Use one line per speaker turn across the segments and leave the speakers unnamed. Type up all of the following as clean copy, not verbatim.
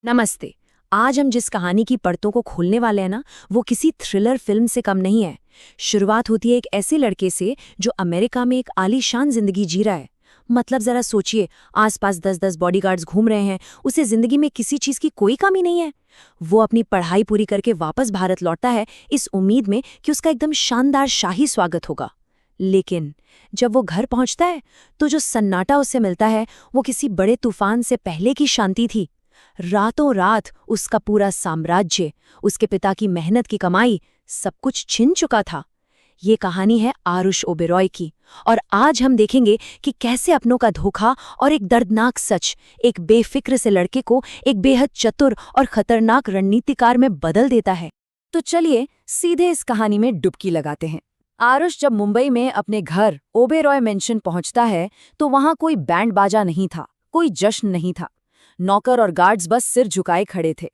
नमस्ते। आज हम जिस कहानी की परतों को खोलने वाले हैं ना, वो किसी थ्रिलर फिल्म से कम नहीं है। शुरुआत होती है एक ऐसे लड़के से जो अमेरिका में एक आलीशान जिंदगी जी रहा है। मतलब जरा सोचिए, आसपास 10-10 बॉडीगार्ड्स घूम रहे हैं, उसे जिंदगी में किसी चीज की कोई कमी नहीं है। वो अपनी पढ़ाई पूरी करके वापस भारत लौटता है इस उम्मीद में कि उसका एकदम शानदार शाही स्वागत होगा। लेकिन जब वो घर पहुंचता है तो जो सन्नाटा उसे मिलता है वो किसी बड़े तूफान से पहले की शांति थी। रातों रात उसका पूरा साम्राज्य, उसके पिता की मेहनत की कमाई, सब कुछ छिन चुका था। ये कहानी है आरुष ओबेरॉय की, और आज हम देखेंगे कि कैसे अपनों का धोखा और एक दर्दनाक सच एक बेफिक्र से लड़के को एक बेहद चतुर और खतरनाक रणनीतिकार में बदल देता है। तो चलिए सीधे इस कहानी में डुबकी लगाते हैं। आरुष जब मुंबई में अपने घर ओबेरॉय मेंशन पहुंचता है तो वहां कोई बैंड बाजा नहीं था, कोई जश्न नहीं था। नौकर और गार्ड्स बस सिर झुकाए खड़े थे।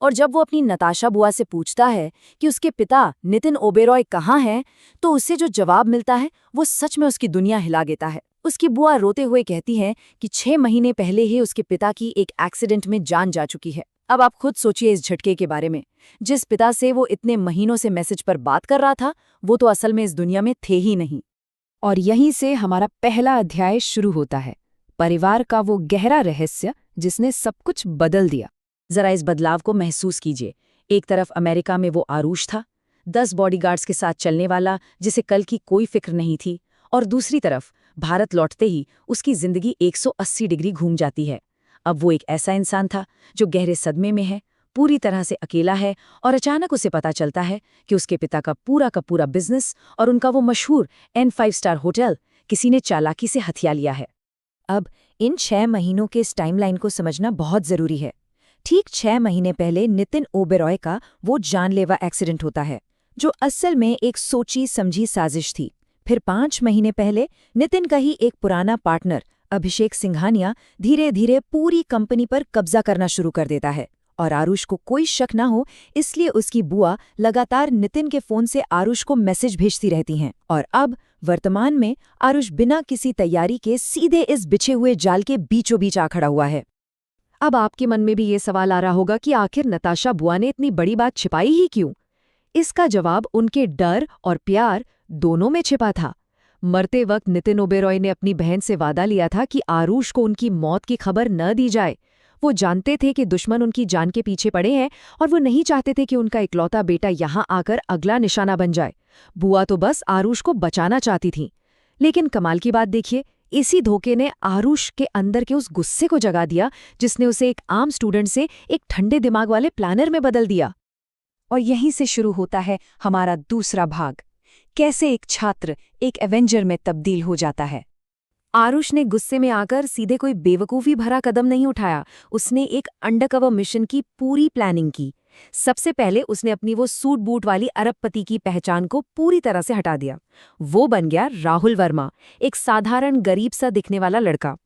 और जब वो अपनी नताशा बुआ से पूछता है कि उसके पिता नितिन ओबेरॉय कहाँ हैं, तो उसे जो जवाब मिलता है वो सच में उसकी दुनिया हिला देता है। उसकी बुआ रोते हुए कहती है कि 6 महीने पहले ही उसके पिता की एक एक्सीडेंट में जान जा चुकी है। अब आप खुद सोचिए इस झटके के बारे में। जिस पिता से वो इतने महीनों से मैसेज पर बात कर रहा था, वो तो असल में इस दुनिया में थे ही नहीं। और यहीं से हमारा पहला अध्याय शुरू होता है, परिवार का वो गहरा रहस्य जिसने सब कुछ बदल दिया। जरा इस बदलाव को महसूस कीजिए। एक तरफ अमेरिका में वो आरुष था, 10 बॉडीगार्ड्स के साथ चलने वाला जिसे कल की कोई फिक्र नहीं थी, और दूसरी तरफ भारत लौटते ही उसकी जिंदगी 180 डिग्री घूम जाती है। अब वो एक ऐसा इंसान था जो गहरे सदमे में है, पूरी तरह से अकेला है, और अचानक उसे पता चलता है कि उसके पिता का पूरा बिजनेस और उनका वो मशहूर N5 स्टार होटल किसी ने चालाकी से हथिया लिया है। अब इन 6 महीनों के इस टाइमलाइन को समझना बहुत जरूरी है। ठीक 6 महीने पहले नितिन ओबेरॉय का वो जानलेवा एक्सीडेंट होता है, जो असल में एक सोची समझी साजिश थी। फिर 5 महीने पहले नितिन का ही एक पुराना पार्टनर अभिषेक सिंघानिया धीरे धीरे पूरी कंपनी पर कब्जा करना शुरू कर देता है, और आरुष को कोई शक ना हो इसलिए उसकी बुआ लगातार नितिन के फोन से आरुष को मैसेज भेजती रहती हैं। और अब वर्तमान में आरुष बिना किसी तैयारी के सीधे इस बिछे हुए जाल के बीचों बीच आ खड़ा हुआ है। अब आपके मन में भी ये सवाल आ रहा होगा कि आखिर नताशा बुआ ने इतनी बड़ी बात छिपाई ही क्यों? इसका जवाब उनके डर और प्यार दोनों में छिपा था। मरते वक्त नितिन ओबेरॉय ने अपनी बहन से वादा लिया था कि आरुष को उनकी मौत की खबर न दी जाए। वो जानते थे कि दुश्मन उनकी जान के पीछे पड़े हैं, और वो नहीं चाहते थे कि उनका इकलौता बेटा यहाँ आकर अगला निशाना बन जाए। बुआ तो बस आरुष को बचाना चाहती थी। लेकिन कमाल की बात देखिए, इसी धोखे ने आरुष के अंदर के उस गुस्से को जगा दिया जिसने उसे एक आम स्टूडेंट से एक ठंडे दिमाग वाले प्लानर में बदल दिया। और यहीं से शुरू होता है हमारा दूसरा भाग, कैसे एक छात्र एक एवेंजर में तब्दील हो जाता है। आरुष ने गुस्से में आकर सीधे कोई बेवकूफ़ी भरा कदम नहीं उठाया। उसने एक अंडरकवर मिशन की पूरी प्लानिंग की। सबसे पहले उसने अपनी वो सूट बूट वाली अरबपति की पहचान को पूरी तरह से हटा दिया। वो बन गया राहुल वर्मा, एक साधारण गरीब सा दिखने वाला लड़का।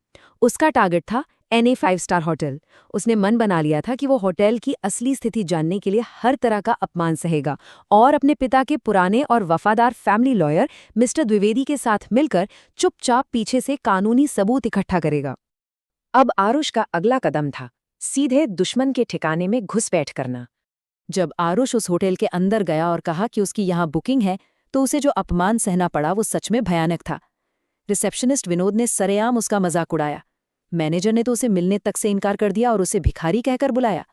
उसका टारगेट था NA5 स्टार होटल। उसने मन बना लिया था कि वो होटल की असली स्थिति जानने के लिए हर तरह का अपमान सहेगा, और अपने पिता के पुराने और वफादार फैमिली लॉयर मिस्टर द्विवेदी के साथ मिलकर चुपचाप पीछे से कानूनी सबूत इकट्ठा करेगा। अब आरुष का अगला कदम था सीधे दुश्मन के ठिकाने में घुसपैठ करना। जब आरुष उस होटल के अंदर गया और कहा कि उसकी यहाँ बुकिंग है, तो उसे जो अपमान सहना पड़ा वो सच में भयानक था। रिसेप्शनिस्ट विनोद ने सरेआम उसका मजाक उड़ाया। मैनेजर ने तो उसे मिलने तक से इनकार कर दिया और उसे भिखारी कहकर बुलाया।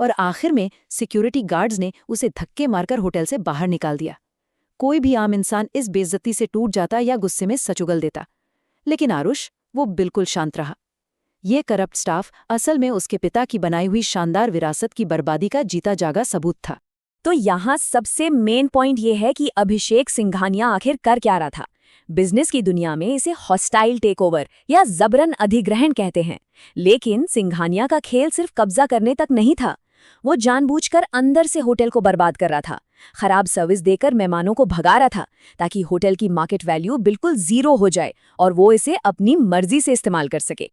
और आखिर में सिक्योरिटी गार्ड्स ने उसे धक्के मारकर होटल से बाहर निकाल दिया। कोई भी आम इंसान इस बेइज्जती से टूट जाता या गुस्से में सच उगल देता, लेकिन आरुष वो बिल्कुल शांत रहा। ये करप्ट स्टाफ असल में उसके पिता की बनाई हुई शानदार विरासत की बर्बादी का जीता जागा सबूत था। तो यहाँ सबसे मेन पॉइंट ये है कि अभिषेक सिंघानिया आखिर कर क्या रहा था। बिजनेस की दुनिया में इसे हॉस्टाइल टेकओवर या जबरन अधिग्रहण कहते हैं, लेकिन सिंघानिया का खेल सिर्फ कब्जा करने तक नहीं था। वो जानबूझकर अंदर से होटल को बर्बाद कर रहा था, खराब सर्विस देकर मेहमानों को भगा रहा था ताकि होटल की मार्केट वैल्यू बिल्कुल जीरो हो जाए और वो इसे अपनी मर्जी से इस्तेमाल कर सके।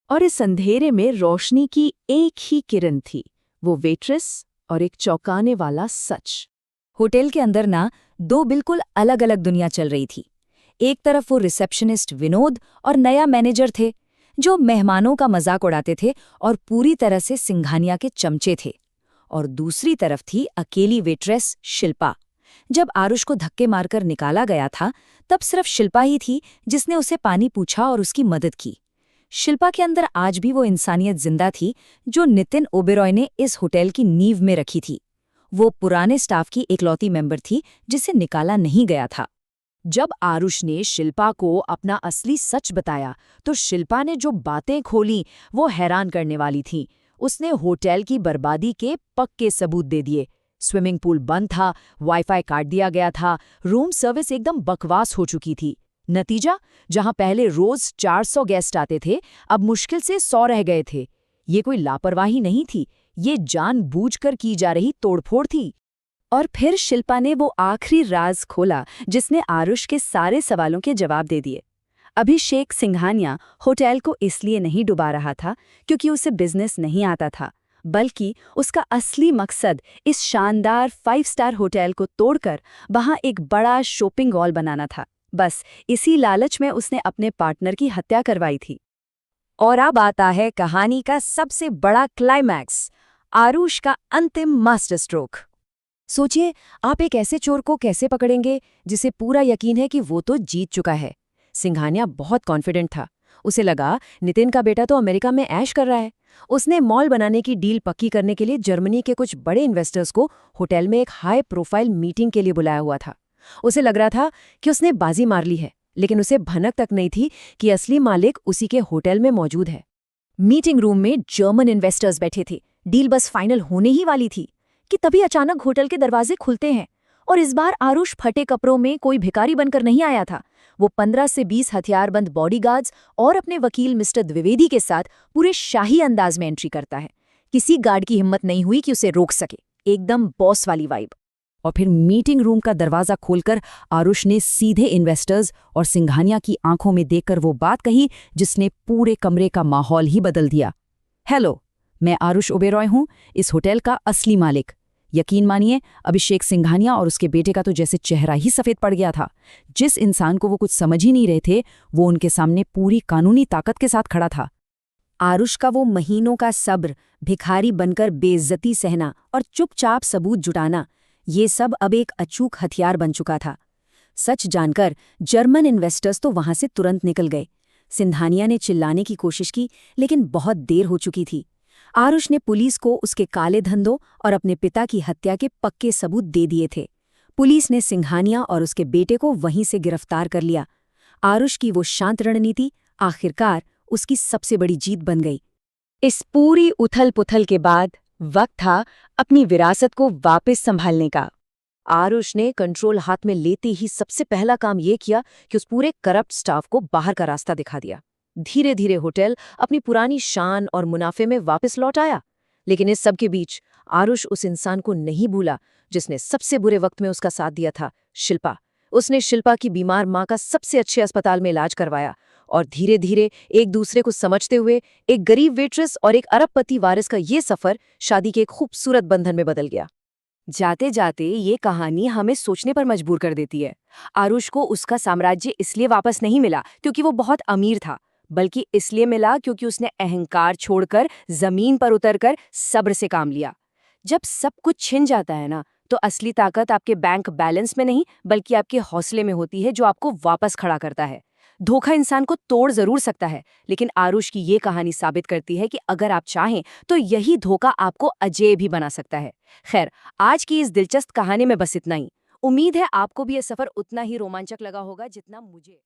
और इस अंधेरे में रोशनी की एक ही किरण थी, वो वेट्रेस और एक चौंकाने वाला सच। होटल के अंदर ना 2 बिल्कुल अलग अलग दुनिया चल रही थी। एक तरफ वो रिसेप्शनिस्ट विनोद और नया मैनेजर थे जो मेहमानों का मजाक उड़ाते थे और पूरी तरह से सिंघानिया के चमचे थे। और दूसरी तरफ थी अकेली वेट्रेस शिल्पा। जब आरुष को धक्के मारकर निकाला गया था, तब सिर्फ शिल्पा ही थी जिसने उसे पानी पूछा और उसकी मदद की। शिल्पा के अंदर आज भी वो इंसानियत जिंदा थी जो नितिन ओबेरॉय ने इस होटल की नींव में रखी थी। वो पुराने स्टाफ की इकलौती मेंबर थी जिसे निकाला नहीं गया था। जब आरुष ने शिल्पा को अपना असली सच बताया, तो शिल्पा ने जो बातें खोली वो हैरान करने वाली थीं। उसने होटल की बर्बादी के पक्के सबूत दे दिए। स्विमिंग पूल बंद था, वाईफाई काट दिया गया था, रूम सर्विस एकदम बकवास हो चुकी थी। नतीजा, जहां पहले रोज 400 गेस्ट आते थे, अब मुश्किल से 100 रह गए थे। ये कोई लापरवाही नहीं थी, ये जानबूझकर की जा रही तोड़फोड़ थी। और फिर शिल्पा ने वो आखिरी राज खोला जिसने आरुष के सारे सवालों के जवाब दे दिए। अभिषेक सिंघानिया होटल को इसलिए नहीं डुबा रहा था क्योंकि उसे बिजनेस नहीं आता था, बल्कि उसका असली मकसद इस शानदार 5 स्टार होटल को तोड़कर वहां एक बड़ा शॉपिंग मॉल बनाना था। बस इसी लालच में उसने अपने पार्टनर की हत्या करवाई थी। और अब आता है कहानी का सबसे बड़ा क्लाइमैक्स, आरुष का अंतिम मास्टर स्ट्रोक। सोचिए, आप एक ऐसे चोर को कैसे पकड़ेंगे जिसे पूरा यकीन है कि वो तो जीत चुका है। सिंघानिया बहुत कॉन्फिडेंट था। उसे लगा नितिन का बेटा तो अमेरिका में ऐश कर रहा है। उसने मॉल बनाने की डील पक्की करने के लिए जर्मनी के कुछ बड़े इन्वेस्टर्स को होटल में एक हाई प्रोफाइल मीटिंग के लिए बुलाया हुआ था। उसे लग रहा था कि उसने बाजी मार ली है, लेकिन उसे भनक तक नहीं थी कि असली मालिक उसी के होटल में मौजूद है। मीटिंग रूम में जर्मन इन्वेस्टर्स बैठे थे। डील बस फाइनल होने ही वाली थी कि तभी अचानक होटल के दरवाजे खुलते हैं। और इस बार आरुष फटे कपड़ों में कोई भिखारी बनकर नहीं आया था। वो 15 से 20 हथियारबंद बॉडीगार्ड्स और अपने वकील मिस्टर द्विवेदी के साथ पूरे शाही अंदाज में एंट्री करता है। किसी गार्ड की हिम्मत नहीं हुई कि उसे रोक सके। एकदम बॉस वाली वाइब। और फिर मीटिंग रूम का दरवाजा खोलकर आरुष ने सीधे इन्वेस्टर्स और सिंघानिया की आंखों में देखकर वो बात कही जिसने पूरे कमरे का माहौल ही बदल दिया। हेलो, मैं आरुष ओबेरॉय हूं, इस होटल का असली मालिक। यकीन मानिए, अभिषेक सिंघानिया और उसके बेटे का तो जैसे चेहरा ही सफेद पड़ गया था। जिस इंसान को वो कुछ समझ ही नहीं रहे थे, वो उनके सामने पूरी कानूनी ताकत के साथ खड़ा था। आरुष का वो महीनों का सब्र, भिखारी बनकर बेइज्जती सहना और चुपचाप सबूत जुटाना, ये सब अब एक अचूक हथियार बन चुका था। सच जानकर जर्मन इन्वेस्टर्स तो वहां से तुरंत निकल गए। सिंघानिया ने चिल्लाने की कोशिश की, लेकिन बहुत देर हो चुकी थी। आरुष ने पुलिस को उसके काले धंधों और अपने पिता की हत्या के पक्के सबूत दे दिए थे। पुलिस ने सिंघानिया और उसके बेटे को वहीं से गिरफ्तार कर लिया। आरुष की वो शांत रणनीति आखिरकार उसकी सबसे बड़ी जीत बन गई। इस पूरी उथल-पुथल के बाद वक्त था अपनी विरासत को वापस संभालने का। आरुष ने कंट्रोल हाथ में लेते ही सबसे पहला काम ये किया कि उस पूरे करप्ट स्टाफ को बाहर का रास्ता दिखा दिया। धीरे धीरे होटल अपनी पुरानी शान और मुनाफे में वापस लौट आया। लेकिन इस सब के बीच आरुष उस इंसान को नहीं भूला जिसने सबसे बुरे वक्त में उसका साथ दिया था, शिल्पा। उसने शिल्पा की बीमार माँ का सबसे अच्छे अस्पताल में इलाज करवाया और धीरे धीरे एक दूसरे को समझते हुए एक गरीब वेट्रेस और एक अरबपति वारिस का ये सफर शादी के एक खूबसूरत बंधन में बदल गया। जाते जाते ये कहानी हमें सोचने पर मजबूर कर देती है। आरुष को उसका साम्राज्य इसलिए वापस नहीं मिला क्योंकि वो बहुत अमीर था, बल्कि इसलिए मिला क्योंकि उसने अहंकार छोड़कर जमीन पर उतरकर सब्र से काम लिया। जब सब कुछ छिन जाता है ना, तो असली ताकत आपके बैंक बैलेंस में नहीं बल्कि आपके हौसले में होती है, जो आपको वापस खड़ा करता है। धोखा इंसान को तोड़ जरूर सकता है, लेकिन आरुष की ये कहानी साबित करती है कि अगर आप चाहें तो यही धोखा आपको अजेय भी बना सकता है। खैर, आज की इस दिलचस्प कहानी में बस इतना ही। उम्मीद है आपको भी ये सफर उतना ही रोमांचक लगा होगा जितना मुझे।